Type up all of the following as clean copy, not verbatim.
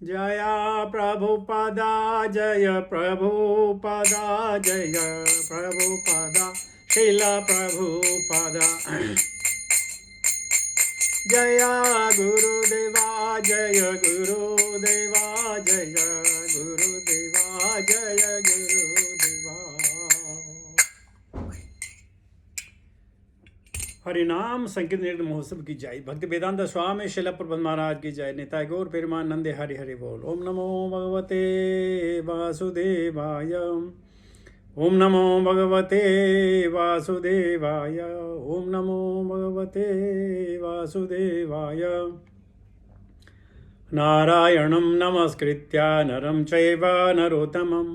जया प्रभुपदा जय प्रभुपदा जय प्रभुपदा श्रील प्रभुपदा जय गुरुदेवा जय गुरुदेवा जय गुरुदेवा जय गुरुदेवा। हरिनाम संकीर्तन महोत्सव की जय। भक्ति वेदांत स्वामी शिल प्रबंध महाराज की जय। निताय गौर पेरुमानंदे हरि हरि बोल। ओम नमो भगवते वासुदेवाय। ओम नमो भगवते वासुदेवाय। ओम नमो भगवते वासुदेवाय। नारायणं नमस्कृत्य नरं चैव नरोत्तमं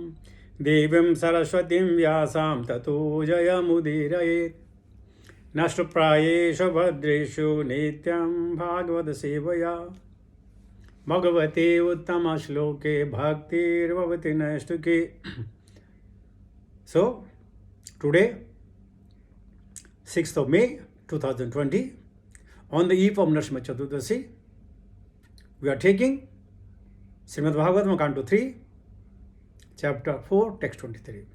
देवीं सरस्वतीं व्यासां ततो जयमुदीरयेत्। नष्टप्रायेषु भद्रेषु नित्यं भागवत सेवया भगवते उत्तमश्लोके भक्तिर्भवति नैष्ठिके। So, today, 6th of May 2020, on the eve of Narsimha Chaturdashi, we are taking Srimad Bhagavatam, Canto 3, Chapter 4, Text 23.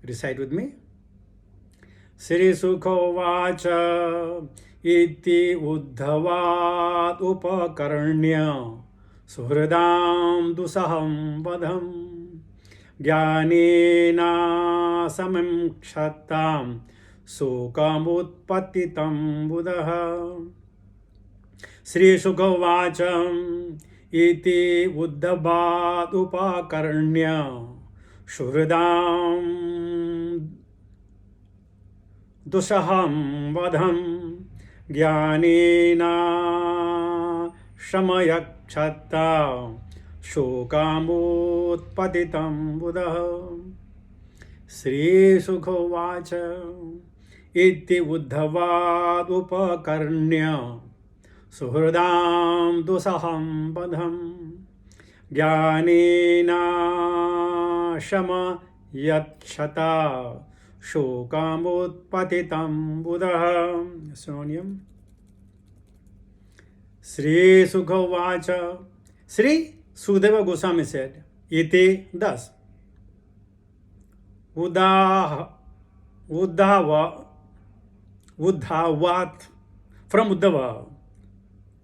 Recite with me. Sri Sukhovacha iti uddhavad upakarnya suhridam dusaham vadham jnanena samam kshatam sukam utpatitam buddha. Sri Sukhovacha iti uddhavad upakarnya suhridam दुसहं वधं ज्ञानेन शमयक्षता शोकामुत्पतितं बुधः। श्रीशुकोवाच इति उद्धवादुपकर्ण्य सुहृदां दुसहं वधं ज्ञानेन शमयक्षता शोकामुत्पतितं बुधः। Synonym. Sri Sukhovacha. Sri Sukadeva Goswami said, iti thus. Uddhavat, from Uddhava,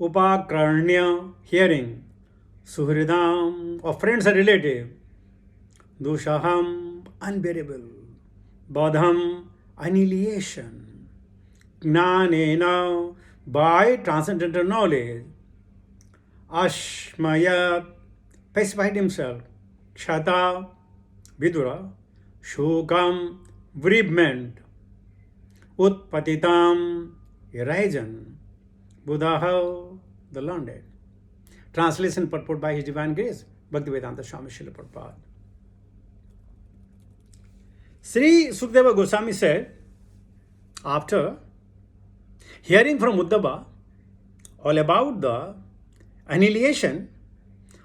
upakarnya, hearing, suhridam, of friends and relatives, dushaham, unbearable, badham, annihilation, jnanena, by transcendental knowledge, ashmaya, pacified himself, kshata, vidura, shokam, bereavement, utpatitam, arisen, buddha, the learned. Translation purport by His Divine Grace, Bhaktivedanta Swami Srila Prabhupada. Sri Sukadeva Goswami said, after hearing from Uddhava all about the annihilation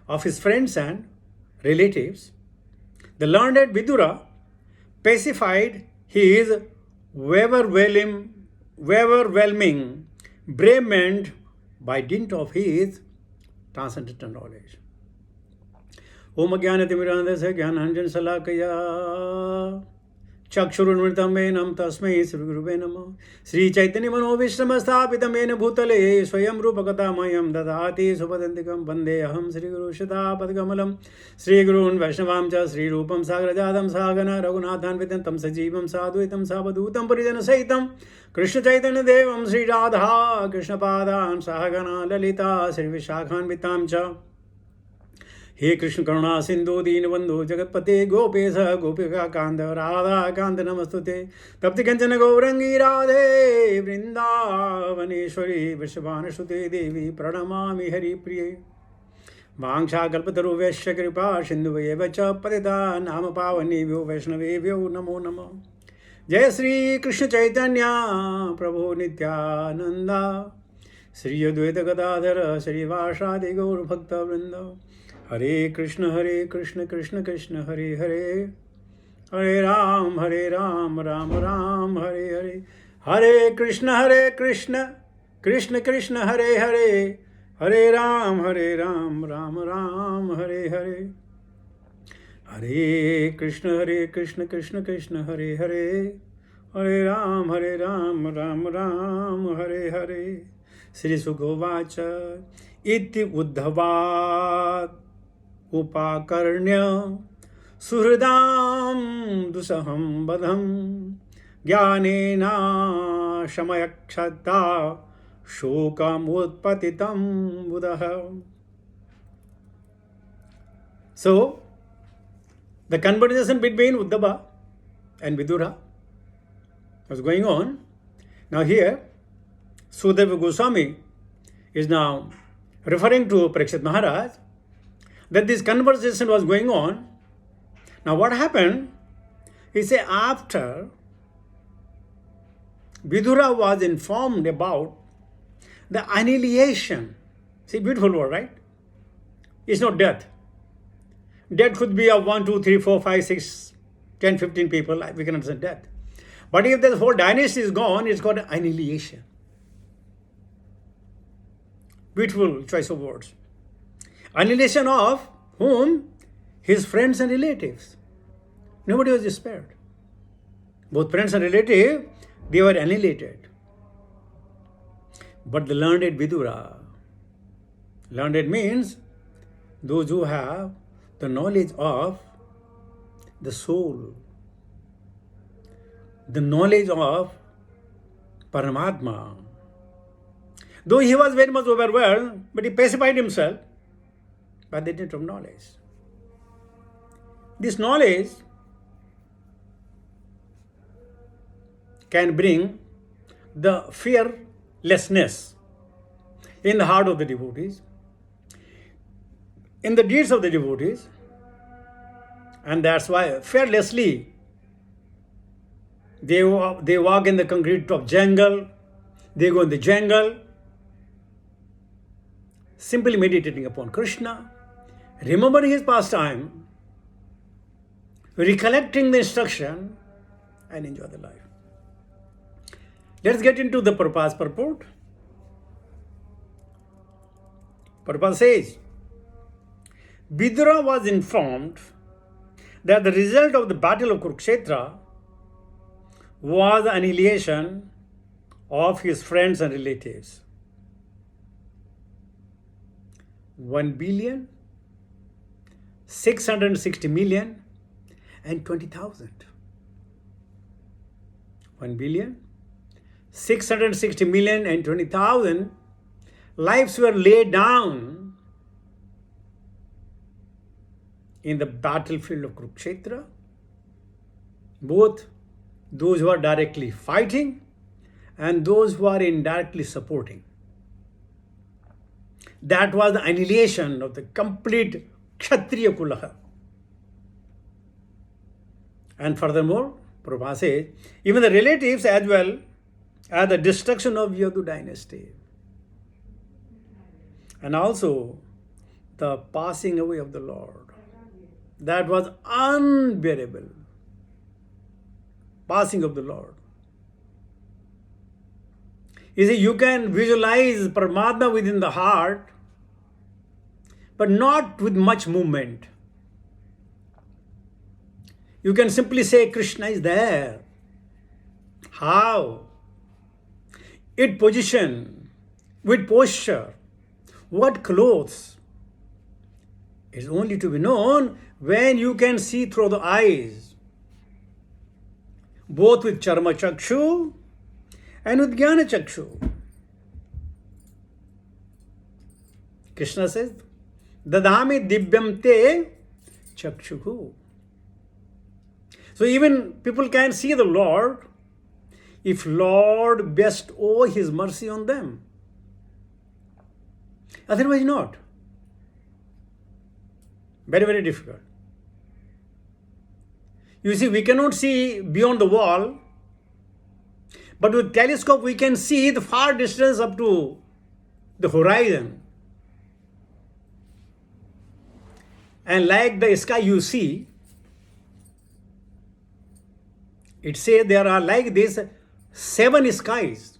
of his friends and relatives, the learned Vidura pacified his overwhelming bereavement by dint of his transcendental knowledge. Om Jnanatimirandasya Jnananjana Salakaya चक्षुरुन्मिलितं येन तस्मै श्रीगुरुवे नमः। श्रीचैतन्यमनोभीष्टं येन भूतले स्वयं रूपकथामयं ददाति सुपदन्तिकं वन्देऽहं श्रीगुरुश्रीतापदकमलं। श्रीगुरून् वैष्णवां च श्रीरूपं साग्रजातं सागना रघुनाथान्वितं तं सजीवं साद्वैतं सावधूतं परिजनसहितं कृष्णचैतन्यदेवं श्रीराधा कृष्णपादान् सागना ललिता श्रीविशाखान्वितां च। हे कृष्ण करुणा सिंधु दीनबंधु जगतपते गोपेश गोपिका कांत राधा कांत नमस्तुते। तप्त कंचन गौरंगी राधे वृंदावनेश्वरी वृषभानुसुते देवी प्रणमामि हरिप्रिये। वाञ्छाकल्पतरुभ्यश्च कृपा सिन्धुभ्येव च पतितानां नाम पावनेभ्यो वैष्णवेभ्यो नमो नमः। जय श्री कृष्ण चैतन्य प्रभु नित्यानंद श्री अद्वैत गदाधर श्रीवासादि गौर भक्तवृंद। हरे कृष्ण कृष्ण कृष्ण हरे हरे, हरे राम राम राम हरे हरे, हरे Krishna Krishna Krishna Hare Hare, Hare Ram, Ram Ram, Hare Hare. Hare Krishna, Krishna Krishna, Hare Hare. Hare Ram, Ram Ram, Hare Hare. Sri Sukhovacha iti uddhavat upakarnya suhridam dusaham badham jnanena shamayakshata shokam utpatitam buddha. So, the conversation between Uddhava and Vidura was going on. Now here, Sudeva Goswami is now referring to Parikshit Maharaj that this conversation was going on. Now what happened? He said after Vidura was informed about the annihilation. See, beautiful word, right? It's not death. Death could be of 1, 2, 3, 4, 5, 6, 10, 15 people. We can understand death. But if the whole dynasty is gone, it's called annihilation. Beautiful choice of words. Annihilation of whom? His friends and relatives. Nobody was spared. Both friends and relatives, they were annihilated. But the learned Vidura, learned means those who have the knowledge of the soul, the knowledge of Paramatma. Though he was very much overwhelmed, but he pacified himself by the dint of knowledge. This knowledge can bring the fearlessness in the heart of the devotees, in the deeds of the devotees, and that's why fearlessly they walk in the concrete of jungle, they go in the jungle, simply meditating upon Krishna, remembering his pastime, recollecting the instruction, and enjoy the life. Let's get into the Prabhupada's purport. Prabhupada says, Vidura was informed that the result of the battle of Kurukshetra was the annihilation of his friends and relatives. 1,660,020,000. 1,660,020,000 lives were laid down in the battlefield of Kurukshetra, both those who are directly fighting and those who are indirectly supporting. That was the annihilation of the complete Kshatriya Kulaha. And furthermore, Prabhupada says, even the relatives as well as the destruction of Yadu dynasty. And also the passing away of the Lord. That was unbearable. Passing of the Lord. You see, you can visualize Paramatma within the heart, but not with much movement. You can simply say Krishna is there. How? Its position, with posture, what clothes, is only to be known when you can see through the eyes, both with Charma Chakshu and with Jnana Chakshu. Krishna says, Dadami Divyam Te Chakshuhu. So even people can see the Lord if Lord bestow his mercy on them. Otherwise not. Very, very difficult. You see, we cannot see beyond the wall, but with telescope we can see the far distance up to the horizon. And like the sky you see, it says there are like this 7 skies.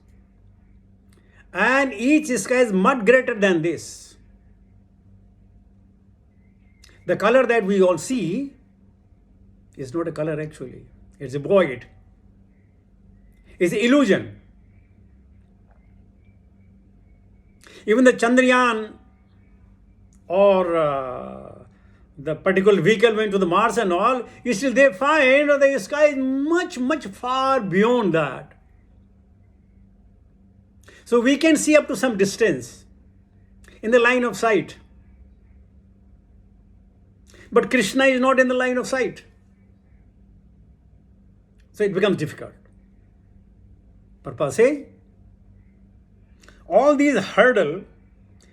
and each sky is much greater than this. The color that we all see is not a color actually. It's a void. It's an illusion. Even the Chandrayaan or the particular vehicle went to the Mars and all, still they find the sky is much, much far beyond that. So we can see up to some distance in the line of sight. But Krishna is not in the line of sight. So it becomes difficult. Prabhupada says, all these hurdle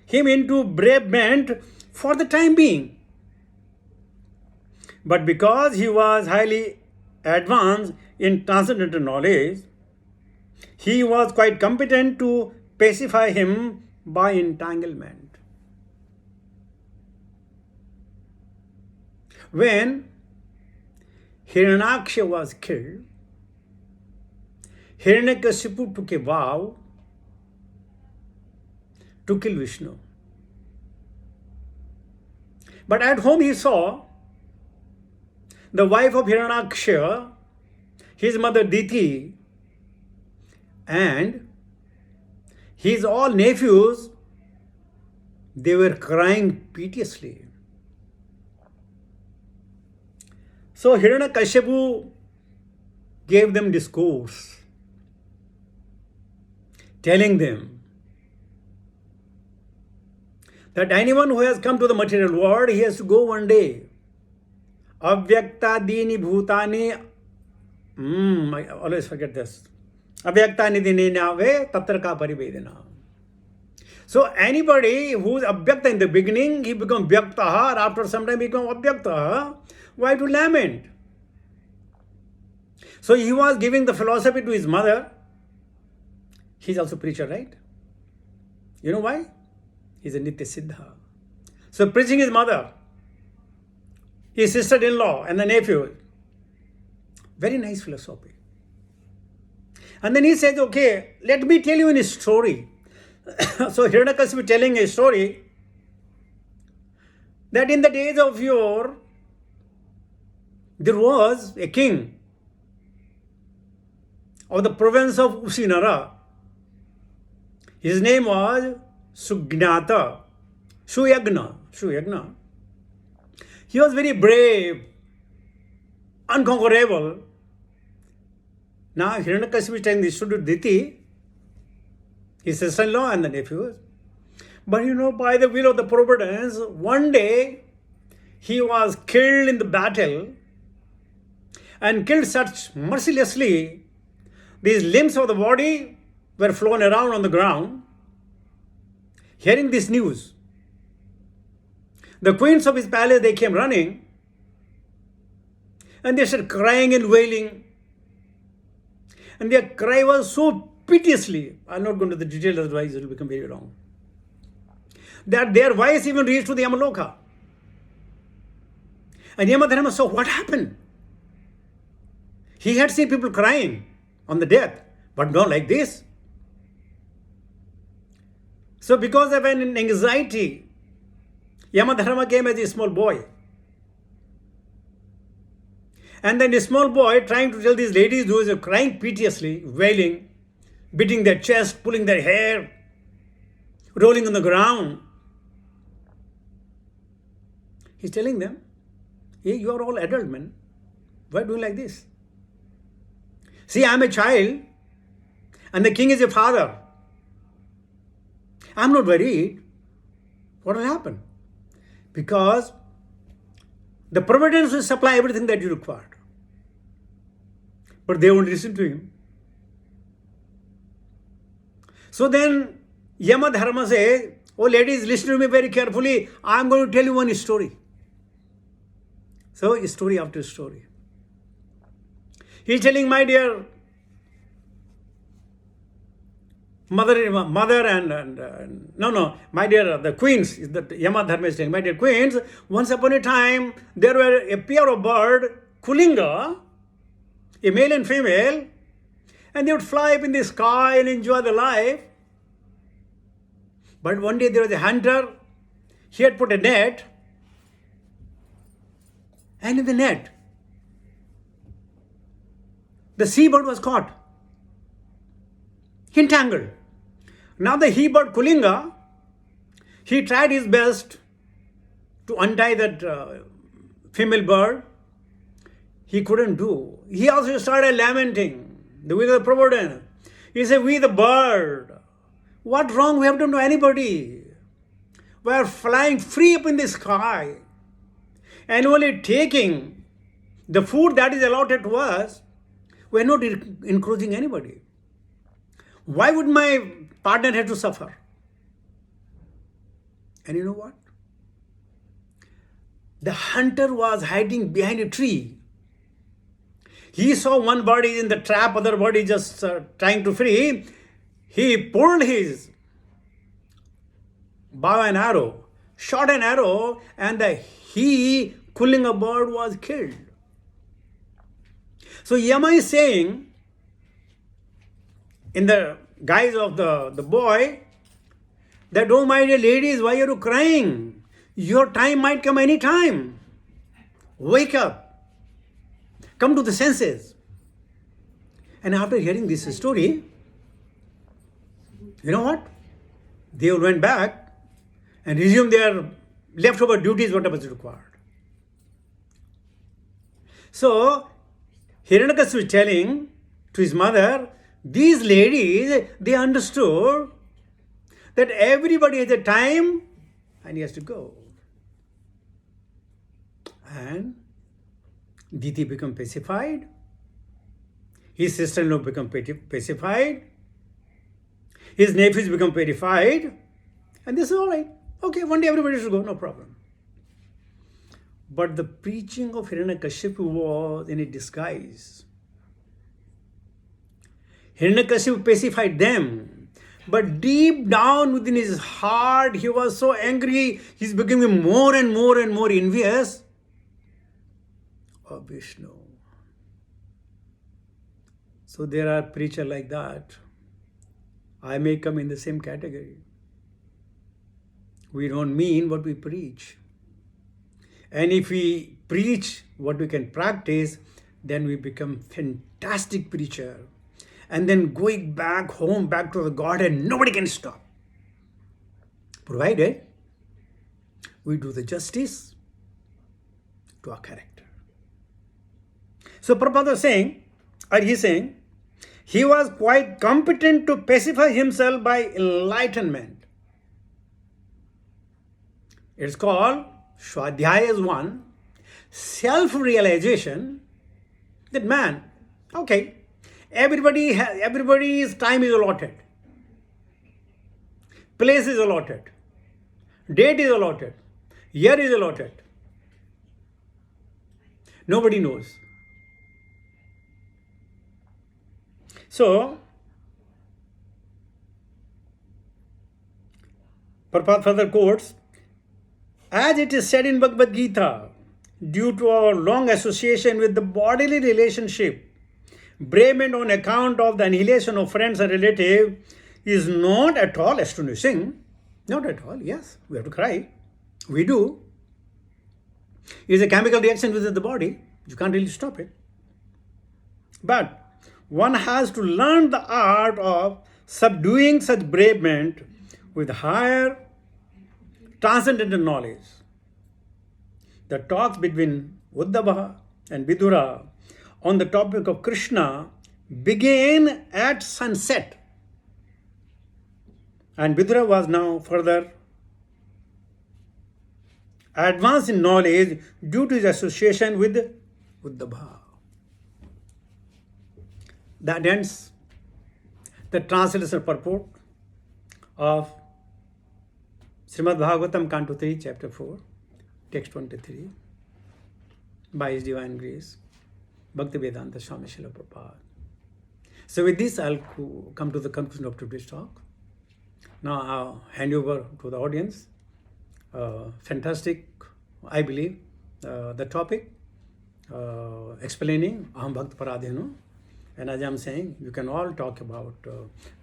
him into bereavement for the time being. But because he was highly advanced in transcendental knowledge, he was quite competent to pacify him by entanglement. When Hiranyaksha was killed, Hiranyakashipu took a vow to kill Vishnu. But at home he saw the wife of Hiranyaksha, his mother Diti, and his all nephews, they were crying piteously. So Hiranyakashipu gave them discourse, telling them that anyone who has come to the material world, he has to go one day. Avyaktadini bhutani, I always forget this. Avyaktani dini nave tatraka parivedana. So anybody who is abhyakta in the beginning, he becomes vyaktaha, or after some time he becomes abhyaktaha. Why to lament? So he was giving the philosophy to his mother. He's also preacher, right? You know why? He's a Nitya Siddha. So preaching his mother, his sister-in-law and the nephew. Very nice philosophy. And then he says, okay, let me tell you a story. So Hiranyakashipu telling a story that in the days of yore, there was a king of the province of Usinara. His name was Sugnyata, Shuyagna. He was very brave, unconquerable. Now Hiranyakashipu is telling this to Diti, his sister-in-law and the nephews. But by the will of the providence, one day he was killed in the battle and killed such mercilessly, these limbs of the body were flown around on the ground. Hearing this news, the queens of his palace, they came running and they started crying and wailing. And their cry was so piteously, I'm not going to the details, otherwise it will become very long, that their voice even reached to the Yamaloka. And Yamadharma saw what happened. He had seen people crying on the death, but not like this. So because of an anxiety, Yamadharma came as a small boy. And then a small boy trying to tell these ladies who were crying piteously, wailing, beating their chest, pulling their hair, rolling on the ground. He's telling them, hey, you are all adult men. Why do you like this? See, I'm a child and the king is a father. I'm not worried. What will happen? Because the providence will supply everything that you required. But they won't listen to him. So then Yamadharma says, oh ladies, listen to me very carefully. I'm going to tell you one story. So story after story. He's telling, my dear mother and my dear, the queens, that Yamadharma is telling, my dear queens, once upon a time, there were a pair of bird, Kulinga, a male and female, and they would fly up in the sky and enjoy the life. But one day there was a hunter, he had put a net, and in the net, the seabird was caught, entangled. Now the he-bird Kulinga, he tried his best to untie that female bird. He couldn't do. He also started lamenting with the Prabhupada. He said, we the bird, what wrong we have done to anybody? We are flying free up in the sky and only taking the food that is allotted to us. We are not encroaching anybody. Why would my partner have to suffer? And you know what? The hunter was hiding behind a tree. He saw one bird is in the trap, other bird is just trying to free. He pulled his bow and arrow, shot an arrow, and the Kulinga bird was killed. So Yama is saying, in the guise of the boy, that, oh my dear ladies, why are you crying? Your time might come any time. Wake up. Come to the senses. And after hearing this story, you know what? They all went back and resumed their leftover duties, whatever was required. So, Hiranyakashipu is telling to his mother, these ladies, they understood that everybody has a time and he has to go. And Diti become pacified. His sister-in-law become pacified. His nephews become pacified. And this is all right. Okay, one day everybody should go, no problem. But the preaching of Hiranyakashipu was in a disguise. Hiranyakashipu pacified them. But deep down within his heart, he was so angry, he's becoming more and more and more envious of Vishnu. So there are preachers like that. I may come in the same category. We don't mean what we preach. And if we preach what we can practice, then we become fantastic preacher. And then going back home, back to the Godhead, nobody can stop. Provided we do the justice to our character. So Prabhupada he's saying, he was quite competent to pacify himself by enlightenment. It's called Swadhyaya is one, self-realization that man, okay, everybody's time is allotted, place is allotted, date is allotted, year is allotted. Nobody knows. So, Prabhupada further quotes, as it is said in Bhagavad Gita, due to our long association with the bodily relationship, bereavement on account of the annihilation of friends and relatives is not at all astonishing. Not at all, yes, we have to cry. We do. It's a chemical reaction within the body. You can't really stop it. But one has to learn the art of subduing such bereavement with higher transcendental knowledge. The talks between Uddhava and Vidura on the topic of Krishna began at sunset. And Vidura was now further advanced in knowledge due to his association with Uddhava. That ends the translation purport of Srimad Bhagavatam, Canto 3, Chapter 4, Text 23, by His Divine Grace, Bhaktivedanta Swami Srila Prabhupada. So with this, I'll come to the conclusion of today's talk. Now I'll hand over to the audience. Fantastic, I believe, the topic, explaining Aham Bhakt Paradhenu. And as I'm saying, you can all talk about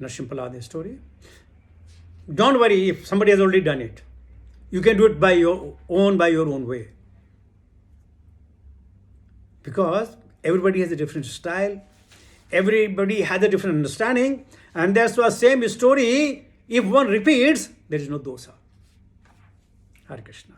Nrsimha Prahlada's story. don't worry if somebody has already done it. You can do it by your own way. Because everybody has a different style, everybody has a different understanding, and that's why same story, if one repeats, there is no dosa. Hare Krishna.